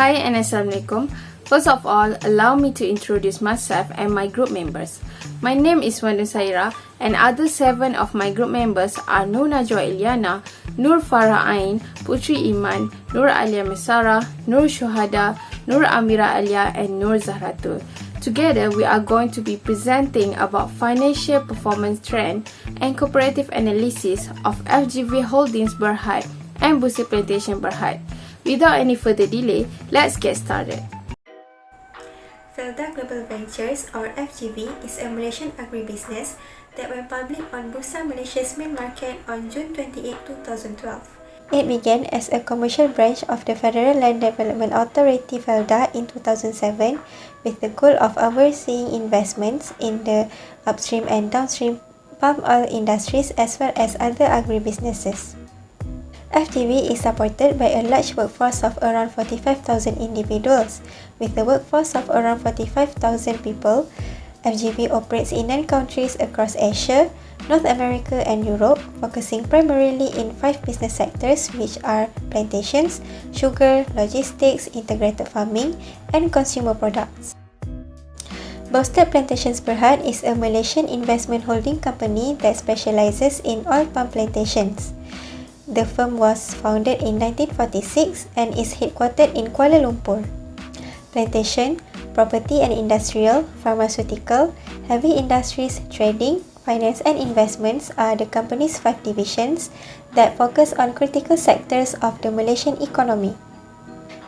Hi and Assalamualaikum. First of all, allow me to introduce myself and my group members. My name is Wanda Saira and other 7 of my group members are Nur Najwa Ilyana, Nur Farah Ain, Putri Iman, Nur Alia Mesara, Nur Shuhada, Nur Amira Alia and Nur Zahratul. Together, we are going to be presenting about financial performance trend and comparative analysis of FGV Holdings Berhad and Boustead Plantations Berhad. Without any further delay, let's get started. Felda Global Ventures, or FGV, is a Malaysian agribusiness that went public on Bursa Malaysia's main market on June 28, 2012. It began as a commercial branch of the Federal Land Development Authority Felda in 2007 with the goal of overseeing investments in the upstream and downstream palm oil industries as well as other agribusinesses. FGV is supported by a large workforce of around 45,000 individuals. With a workforce of around 45,000 people, FGV operates in 9 countries across Asia, North America and Europe, focusing primarily in 5 business sectors which are plantations, sugar, logistics, integrated farming, and consumer products. Boustead Plantations Berhad is a Malaysian investment holding company that specializes in oil palm plantations. The firm was founded in 1946 and is headquartered in Kuala Lumpur. Plantation, property and industrial, pharmaceutical, heavy industries, trading, finance and investments are the company's 5 divisions that focus on critical sectors of the Malaysian economy.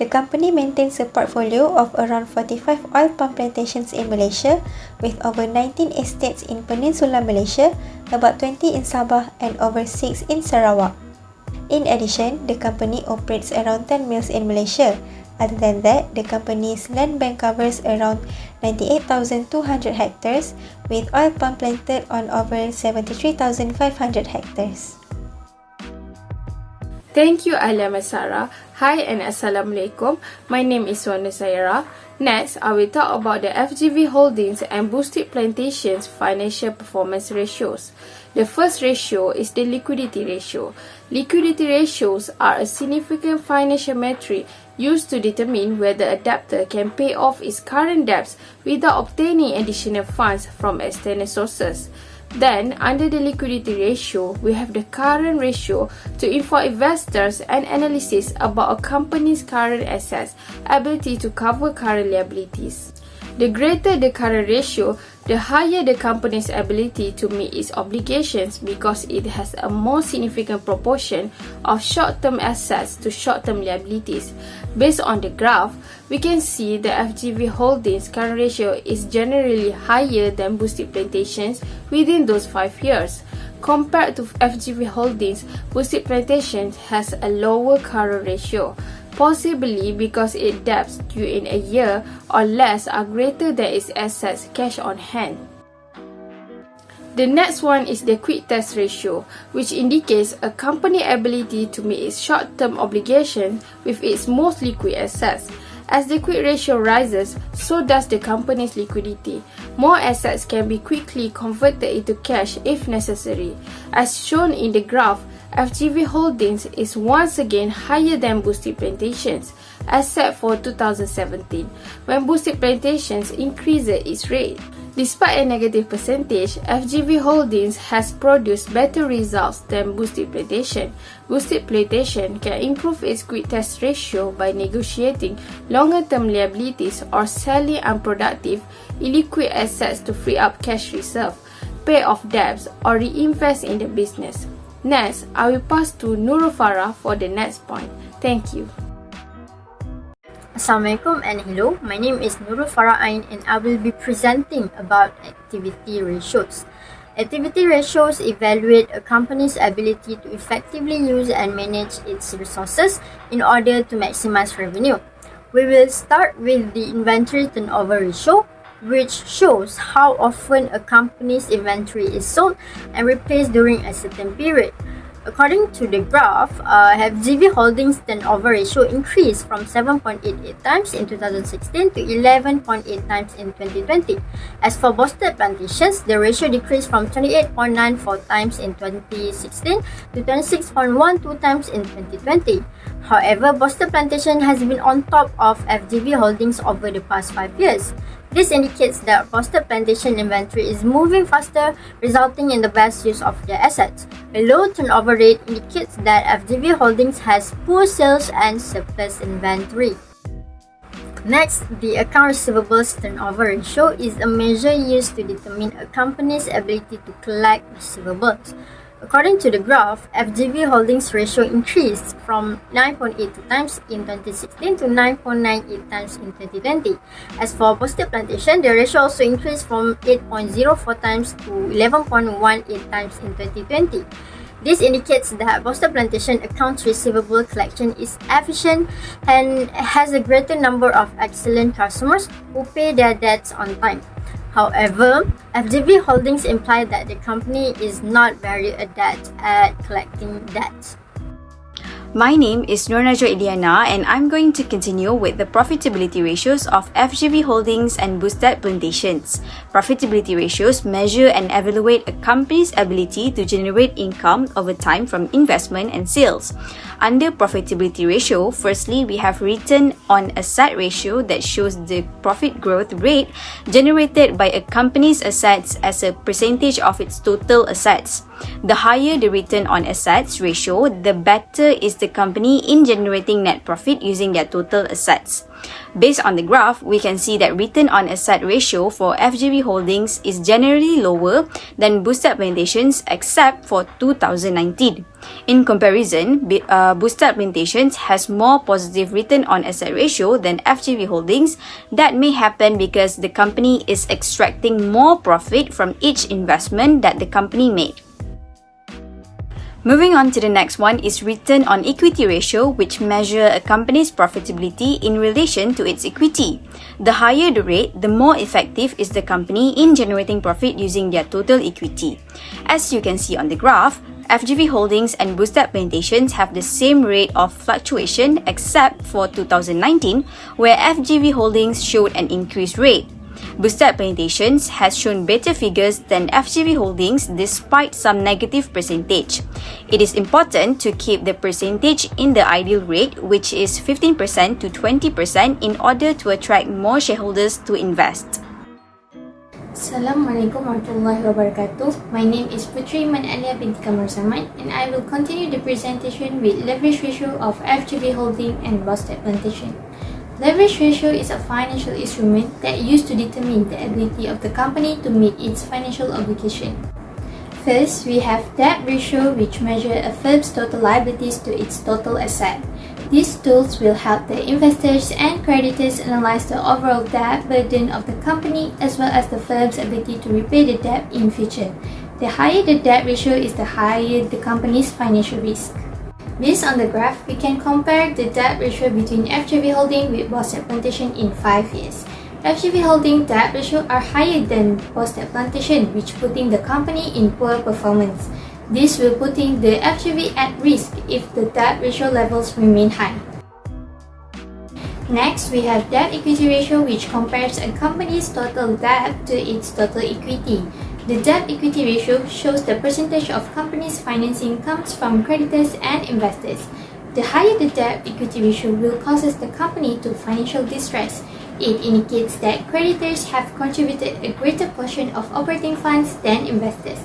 The company maintains a portfolio of around 45 oil palm plantations in Malaysia with over 19 estates in Peninsular Malaysia, about 20 in Sabah and over 6 in Sarawak. In addition, the company operates around 10 mills in Malaysia. Other than that, the company's land bank covers around 98,200 hectares, with oil palm planted on over 73,500 hectares. Thank you, Alia Mesara. Hi and Assalamualaikum. My name is Wanda Saira. Next, I will talk about the FGV Holdings and Boustead Plantations financial performance ratios. The first ratio is the liquidity ratio. Liquidity ratios are a significant financial metric used to determine whether a debtor can pay off its current debts without obtaining additional funds from external sources. Then, under the liquidity ratio, we have the current ratio to inform investors and analysts about a company's current assets, ability to cover current liabilities. The greater the current ratio, the higher the company's ability to meet its obligations because it has a more significant proportion of short-term assets to short-term liabilities. Based on the graph, we can see the FGV Holdings current ratio is generally higher than Boustead Plantations within those 5 years. Compared to FGV Holdings, Boustead Plantations has a lower current ratio, possibly because its debts due in a year or less are greater than its assets cash on hand. The next one is the quick test ratio, which indicates a company's ability to meet its short-term obligations with its most liquid assets. As the quick ratio rises, so does the company's liquidity. More assets can be quickly converted into cash if necessary. As shown in the graph, FGV Holdings is once again higher than Boustead Plantations, except for 2017, when Boustead Plantations increased its rate. Despite a negative percentage, FGV Holdings has produced better results than Boustead Plantations. Boustead Plantations can improve its quick test ratio by negotiating longer-term liabilities or selling unproductive, illiquid assets to free up cash reserve, pay off debts, or reinvest in the business. Next, I will pass to Nur Farah for the next point. Thank you. Assalamualaikum and hello, my name is Nur Farah Ain and I will be presenting about activity ratios. Activity ratios evaluate a company's ability to effectively use and manage its resources in order to maximize revenue. We will start with the inventory turnover ratio, which shows how often a company's inventory is sold and replaced during a certain period. According to the graph, FGV Holdings turnover ratio increased from 7.88 times in 2016 to 11.8 times in 2020. As for Boustead Plantations, the ratio decreased from 28.94 times in 2016 to 26.12 times in 2020. However, Boustead Plantation has been on top of FGV Holdings over the past 5 years. This indicates that Boustead Plantation inventory is moving faster, resulting in the best use of their assets. A low turnover rate indicates that FGV Holdings has poor sales and surplus inventory. Next, the account receivables turnover ratio is a measure used to determine a company's ability to collect receivables. According to the graph, FGV Holdings ratio increased from 9.82 times in 2016 to 9.98 times in 2020. As for Boustead Plantation, the ratio also increased from 8.04 times to 11.18 times in 2020. This indicates that Boustead Plantation accounts receivable collection is efficient and has a greater number of excellent customers who pay their debts on time. However, FGV Holdings imply that the company is not very adept at collecting debts. My name is Nurnajo Iliana and I'm going to continue with the profitability ratios of FGV Holdings and Boustead Plantations. Profitability ratios measure and evaluate a company's ability to generate income over time from investment and sales. Under profitability ratio, firstly, we have return on asset ratio that shows the profit growth rate generated by a company's assets as a percentage of its total assets. The higher the return on assets ratio, the better is the company in generating net profit using their total assets. Based on the graph, we can see that return on asset ratio for FGV Holdings is generally lower than Boustead Plantations except for 2019. In comparison, Boustead Plantations has more positive return on asset ratio than FGV Holdings. That may happen because the company is extracting more profit from each investment that the company made. Moving on to the next one is return on equity ratio, which measure a company's profitability in relation to its equity. The higher the rate, the more effective is the company in generating profit using their total equity. As you can see on the graph, FGV Holdings and Boustead Plantations have the same rate of fluctuation except for 2019, where FGV Holdings showed an increased rate. Boustead Plantations has shown better figures than FGV Holdings despite some negative percentage. It is important to keep the percentage in the ideal rate, which is 15% to 20% in order to attract more shareholders to invest. Assalamualaikum warahmatullahi wabarakatuh. My name is Putri Manalia binti Kamar Zaman and I will continue the presentation with leverage ratio of FGV Holding and Boustead Plantation. Leverage ratio is a financial instrument that used to determine the ability of the company to meet its financial obligation. First, we have debt ratio, which measures a firm's total liabilities to its total asset. These tools will help the investors and creditors analyze the overall debt burden of the company as well as the firm's ability to repay the debt in future. The higher the debt ratio is, the higher the company's financial risk. Based on the graph, we can compare the debt ratio between FGV Holding with Boustead Plantation in 5 years. FGV Holding debt ratio are higher than Boustead Plantation, which putting the company in poor performance. This will putting the FGV at risk if the debt ratio levels remain high. Next, we have debt equity ratio, which compares a company's total debt to its total equity. The debt equity ratio shows the percentage of company's financing comes from creditors and investors. The higher the debt equity ratio will causes the company to financial distress. It indicates that creditors have contributed a greater portion of operating funds than investors.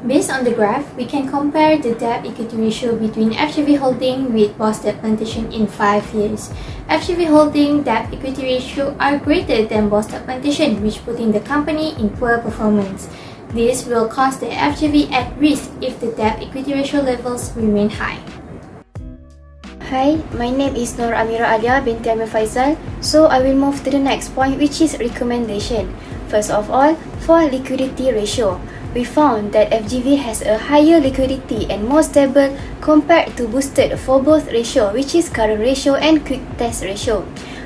Based on the graph, we can compare the debt equity ratio between FGV Holding with Boustead Plantation in 5 years. FGV Holding debt equity ratio are greater than Boustead Plantation, which putting the company in poor performance. This will cause the FGV at risk if the debt equity ratio levels remain high. Hi, my name is Nur Amira Adia binti Amir Faisal. So I will move to the next point, which is recommendation. First of all, for liquidity ratio, we found that FGV has a higher liquidity and more stable compared to Boustead for both ratio, which is current ratio and quick test ratio.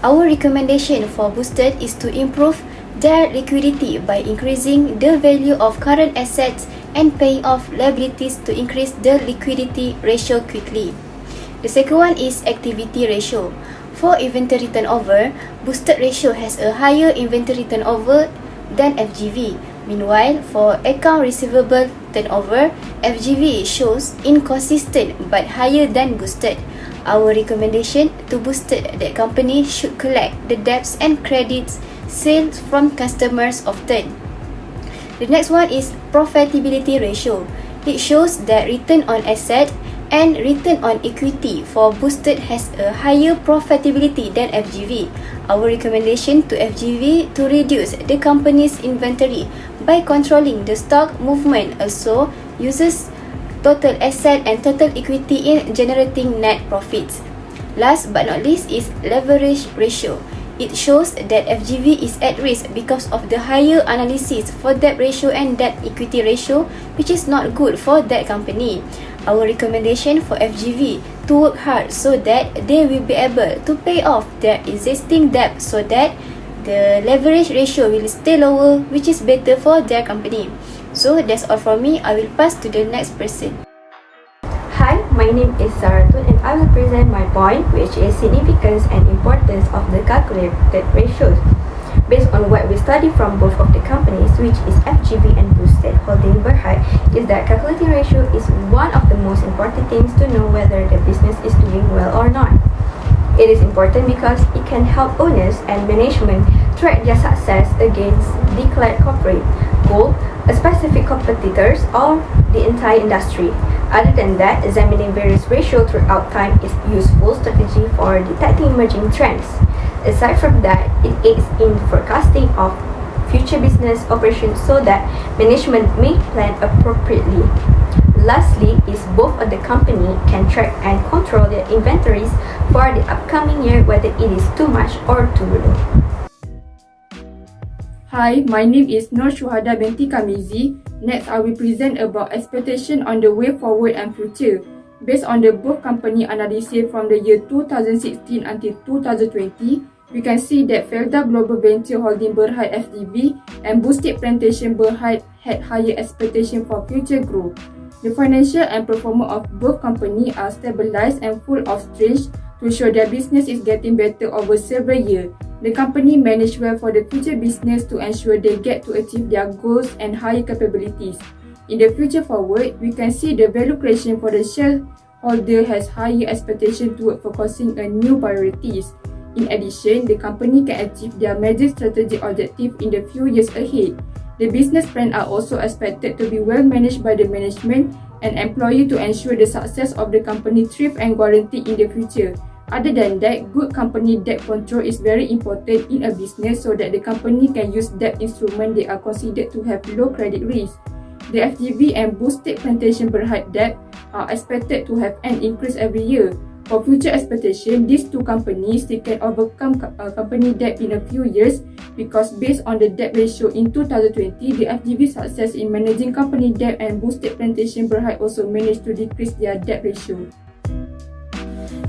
Our recommendation for Boustead is to improve their liquidity by increasing the value of current assets and paying off liabilities to increase the liquidity ratio quickly. The second one is activity ratio. For inventory turnover, Boustead ratio has a higher inventory turnover than FGV. Meanwhile, for account receivable turnover, FGV shows inconsistent but higher than Boustead. Our recommendation to Boustead that company should collect the debts and credits sales from customers often. The next one is profitability ratio. It shows that return on asset and return on equity for Boustead has a higher profitability than FGV. Our recommendation to FGV to reduce the company's inventory by controlling the stock movement also uses total asset and total equity in generating net profits. Last but not least is leverage ratio. It shows that FGV is at risk because of the higher analysis for debt ratio and debt equity ratio, which is not good for that company. Our recommendation for FGV to work hard so that they will be able to pay off their existing debt so that the leverage ratio will stay lower, which is better for their company. So that's all from me. I will pass to the next person. Hi, my name is Saratun and I will present my point, which is significance and importance of the calculated ratios. Based on what we study from both of the companies, which is FGV and Boustead Holding Berhad, is that calculating ratio is one of the most important things to know whether the business is doing well or not. It is important because it can help owners and management track their success against declared corporate goal, a specific competitors, or the entire industry. Other than that, examining various ratios throughout time is a useful strategy for detecting emerging trends. Aside from that, it aids in forecasting of future business operations so that management may plan appropriately. Lastly, is both of the company can track and control their inventories for the upcoming year, whether it is too much or too little. Hi, my name is Nur Shuhada binti Kamizi. Next, I will present about expectation on the way forward and future. Based on the both company analysis from the year 2016 until 2020, we can see that Felda Global Venture Holding Berhad FGV and Boustead Plantations Berhad had higher expectation for future growth. The financial and performance of both companies are stabilized and full of strength to show their business is getting better over several years. The company managed well for the future business to ensure they get to achieve their goals and higher capabilities. In the future forward, we can see the value creation for the shareholder has higher expectation toward focusing on new priorities. In addition, the company can achieve their major strategic objective in the few years ahead. The business plans are also expected to be well managed by the management and employee to ensure the success of the company thrive and guarantee in the future. Other than that, good company debt control is very important in a business so that the company can use debt instruments that are considered to have low credit risk. The FGV and Boustead Plantations Berhad debt are expected to have an increase every year. For future expectation, these two companies they can overcome company debt in a few years because based on the debt ratio in 2020, the FGV success in managing company debt and Boustead Plantations Berhad also managed to decrease their debt ratio.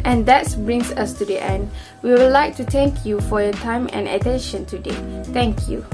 And that brings us to the end. We would like to thank you for your time and attention today. Thank you.